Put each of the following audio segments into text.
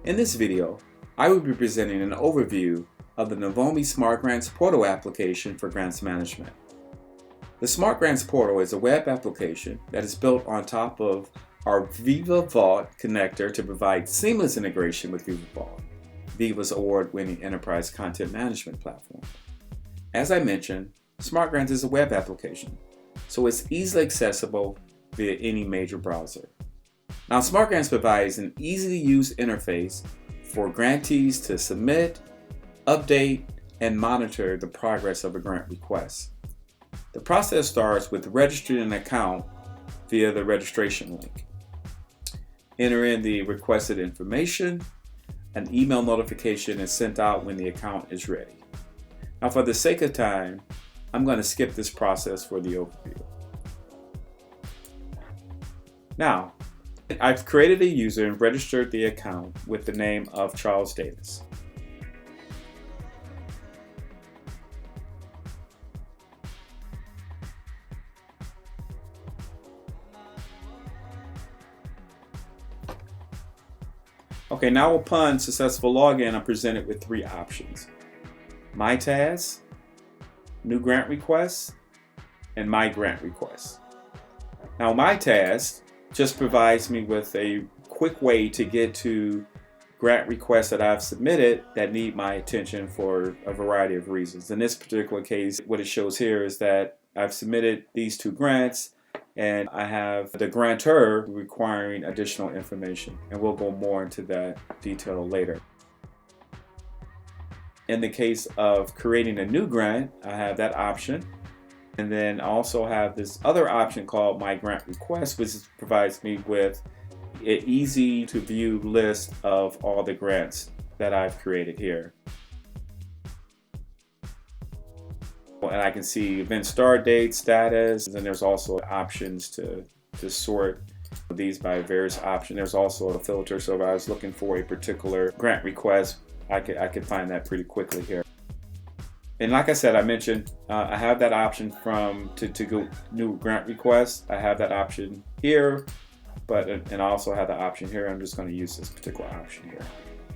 In this video, I will be presenting an overview of the NAVOMI SmartGrants portal application for grants management. The SmartGrants portal is a web application that is built on top of our Veeva Vault connector to provide seamless integration with Veeva Vault, Veeva's award-winning enterprise content management platform. As I mentioned, SmartGrants is a web application, so it's easily accessible via any major browser. Now, SmartGrants provides an easy-to-use interface for grantees to submit, update, and monitor the progress of a grant request. The process starts with registering an account via the registration link. Enter in the requested information. An email notification is sent out when the account is ready. Now, for the sake of time, I'm going to skip this process for the overview. Now, I've created a user and registered the account with the name of Charles Davis. Okay, now upon successful login, I'm presented with three options: My Tasks, New Grant Requests, and My Grant Requests. Now, My Tasks just provides me with a quick way to get to grant requests that I've submitted that need my attention for a variety of reasons. In this particular case, what it shows here is that I've submitted these two grants and I have the grantor requiring additional information, and we'll go more into that detail later. In the case of creating a new grant, I have that option. And then I also have this other option called My Grant Request, which provides me with an easy to view list of all the grants that I've created here. And I can see event start date, status, and then there's also options to sort these by various options. There's also a filter, so if I was looking for a particular grant request, I could find that pretty quickly here. And like I said, I mentioned I have that option to go new grant request. I have that option here, and I also have the option here. I'm just going to use this particular option here.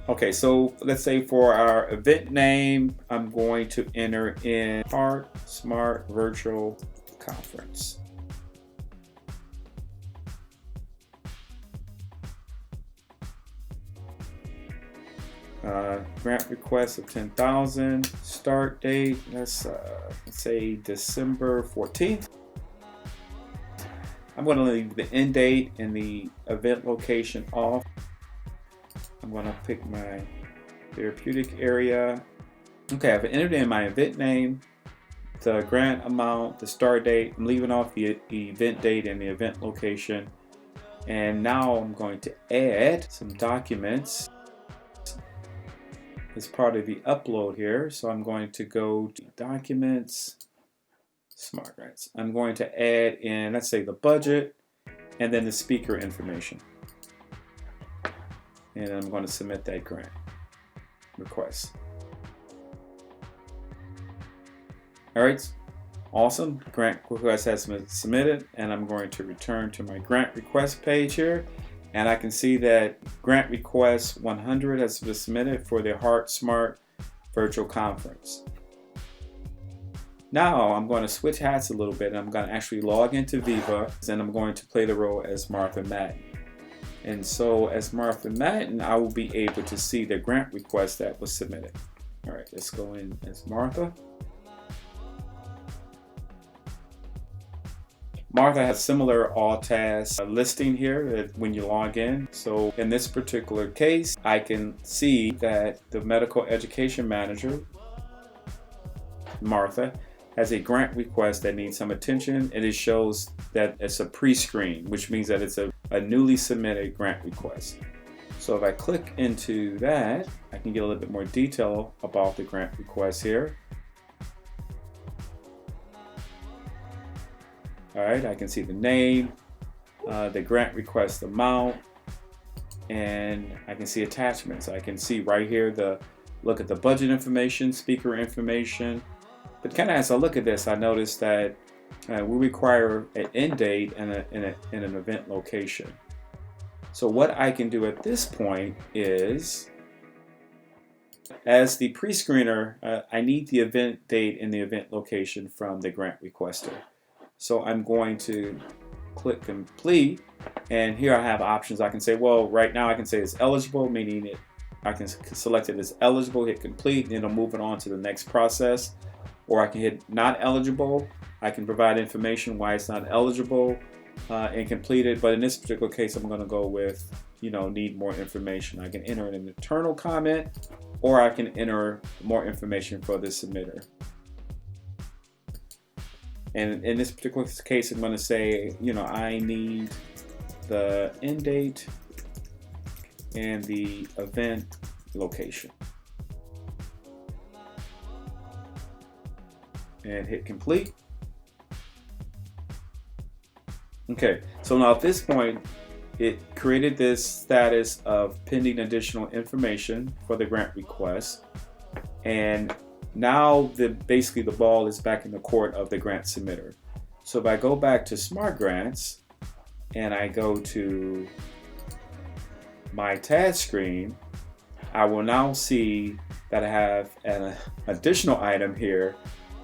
Okay, so let's say for our event name, I'm going to enter in Heart Smart Virtual Conference. Grant request of $10,000. Start date, let's say December 14th. I'm going to leave the end date and the event location off. I'm going to pick my therapeutic area. Okay, I've entered in my event name, the grant amount, the start date. I'm leaving off the event date and the event location. And now I'm going to add some documents as part of the upload here. So I'm going to go to Documents, SmartGrants. I'm going to add in, let's say, the budget and then the speaker information. And I'm going to submit that grant request. All right, awesome. Grant request has been submitted, and I'm going to return to my grant request page here. And I can see that grant request 100 has been submitted for the Heart Smart Virtual Conference. Now I'm going to switch hats a little bit, and I'm going to actually log into Veeva, and I'm going to play the role as Martha Madden. And so as Martha Madden, I will be able to see the grant request that was submitted. All right, let's go in as Martha. Martha has similar all tasks listing here when you log in. So in this particular case, I can see that the medical education manager, Martha, has a grant request that needs some attention, and it shows that it's a pre-screen, which means that it's a newly submitted grant request. So if I click into that, I can get a little bit more detail about the grant request here. All right, I can see the name, the grant request amount, and I can see attachments. I can see right here look at the budget information, speaker information. But kind of as I look at this, I notice that we require an end date and an event location. So what I can do at this point is, as the pre-screener, I need the event date and the event location from the grant requester. So I'm going to click complete, and here I have options. I can say, well, right now I can say it's eligible, meaning I can select it as eligible, hit complete, and it'll move it on to the next process. Or I can hit not eligible. I can provide information why it's not eligible and complete it. But in this particular case, I'm going to go with, need more information. I can enter an internal comment, or I can enter more information for the submitter. And in this particular case, I'm going to say, I need the end date and the event location. And hit complete. Okay, so now at this point, it created this status of pending additional information for the grant request. And now basically the ball is back in the court of the grant submitter. So if I go back to SmartGrants and I go to my task screen, I will now see that I have an additional item here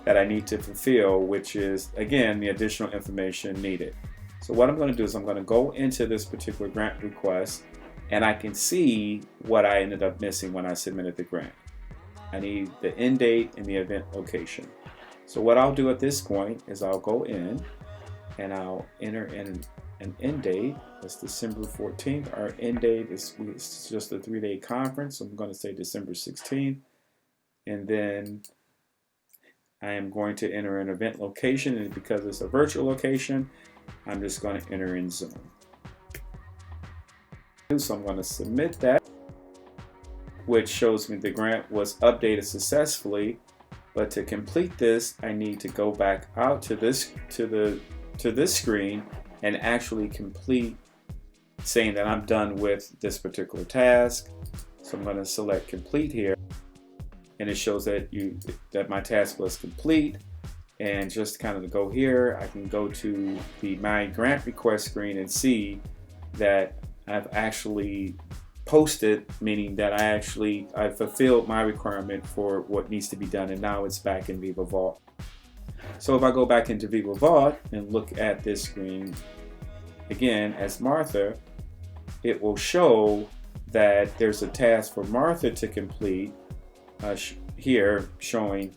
that I need to fulfill, which is, again, the additional information needed. So what I'm going to do is I'm going to go into this particular grant request, and I can see what I ended up missing when I submitted the grant. I need the end date and the event location. So what I'll do at this point is I'll go in and I'll enter in an end date. That's December 14th. Our end date is just a 3-day conference, so I'm going to say December 16th. And then I am going to enter an event location, and because it's a virtual location, I'm just going to enter in Zoom. So I'm going to submit that, which shows me the grant was updated successfully. But to complete this, I need to go back out to this screen and actually complete, saying that I'm done with this particular task. So I'm going to select complete here, and it shows that my task was complete. And just kind of to go here, I can go to the My Grant Request screen and see that I've actually posted, meaning that I fulfilled my requirement for what needs to be done, and now it's back in Veeva Vault. So if I go back into Veeva Vault and look at this screen again as Martha, it will show that there's a task for Martha to complete here, showing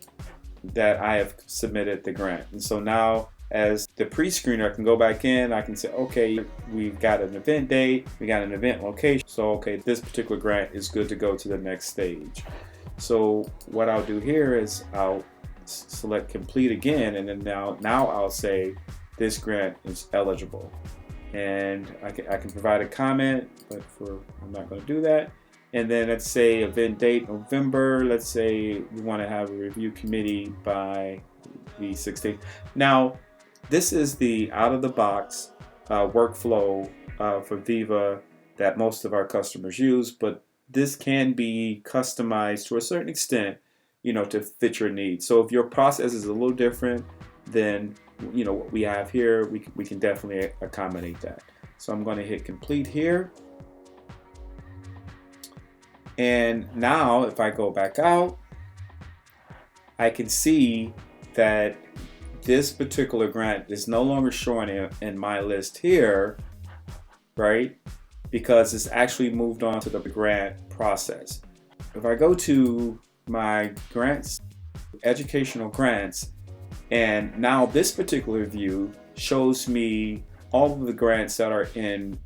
that I have submitted the grant. And so now, as the pre-screener, I can go back in, I can say, okay, we've got an event date, we got an event location, so okay, this particular grant is good to go to the next stage. So what I'll do here is I'll select complete again, and then now I'll say this grant is eligible. And I can provide a comment, but I'm not going to do that. And then let's say event date November. Let's say we want to have a review committee by the 16th. Now, this is the out-of-the-box workflow for Veeva that most of our customers use, but this can be customized to a certain extent, to fit your needs. So if your process is a little different than what we have here, we can definitely accommodate that. So I'm going to hit complete here. And now if I go back out, I can see that this particular grant is no longer showing in my list here, right? Because it's actually moved on to the grant process. If I go to my grants, educational grants, and now this particular view shows me all of the grants that are in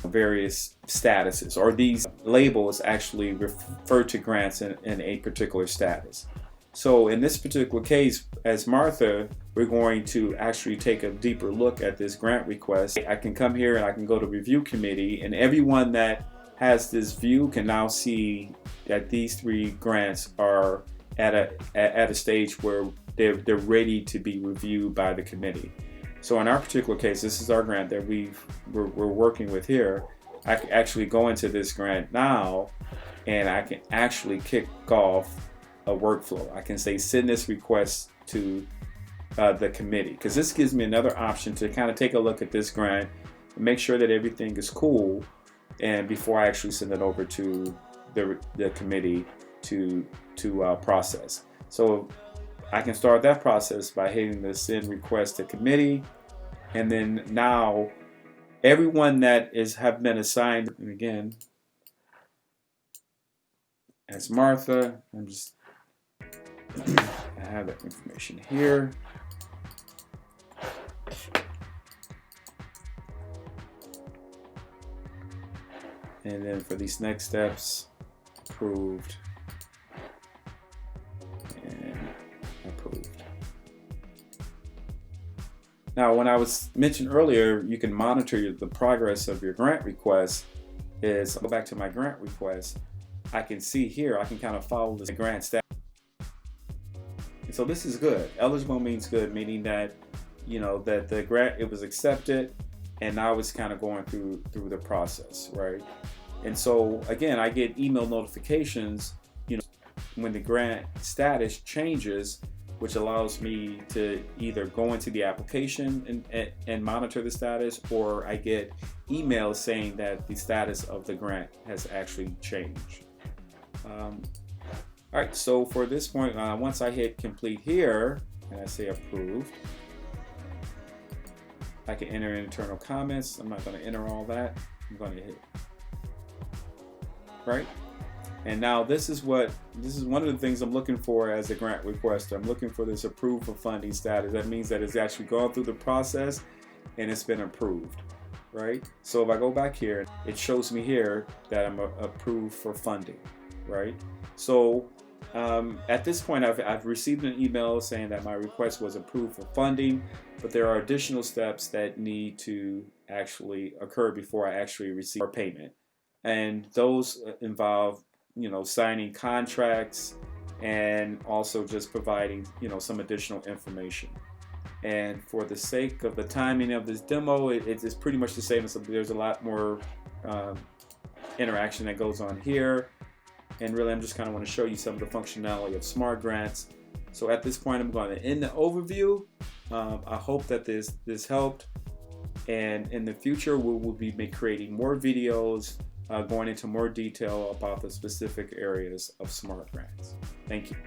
various statuses, or these labels actually refer to grants in a particular status. So in this particular case, as Martha, we're going to actually take a deeper look at this grant request. I can come here and I can go to review committee, and everyone that has this view can now see that these 3 grants are at a stage where they're ready to be reviewed by the committee. So in our particular case, this is our grant that we're working with here. I can actually go into this grant now, and I can actually kick off a workflow. I can say send this request to the committee, because this gives me another option to kind of take a look at this grant and make sure that everything is cool and before I actually send it over to the committee to process. So I can start that process by hitting the send request to committee, and then now everyone that have been assigned, and again, as Martha, I have that information here. And then for these next steps, approved and approved. Now, when I was mentioned earlier, you can monitor the progress of your grant request. I'll go back to my grant request. I can see here, I can kind of follow the grant status. And so this is good. Eligible means good, meaning that, you know, that the grant, it was accepted, and now it's kind of going through the process, right? And so again, I get email notifications, you know, when the grant status changes, which allows me to either go into the application and monitor the status, or I get emails saying that the status of the grant has actually changed. All right, so for this point, once I hit complete here and I say approved, I can enter internal comments. I'm not going to enter all that. I'm going to hit right. And now this is one of the things I'm looking for as a grant requester. I'm looking for this approved for funding status. That means that it's actually gone through the process and it's been approved, right? So if I go back here, it shows me here that I'm approved for funding, right? So at this point, I've received an email saying that my request was approved for funding, but there are additional steps that need to actually occur before I actually receive our payment. And those involve, you know, signing contracts and also just providing, you know, some additional information. And for the sake of the timing of this demo, it's pretty much the same. There's a lot more interaction that goes on here. And really, I'm just kind of want to show you some of the functionality of SmartGrants. So at this point, I'm going to end the overview. I hope that this helped. And in the future, we will be creating more videos going into more detail about the specific areas of SmartGrants. Thank you.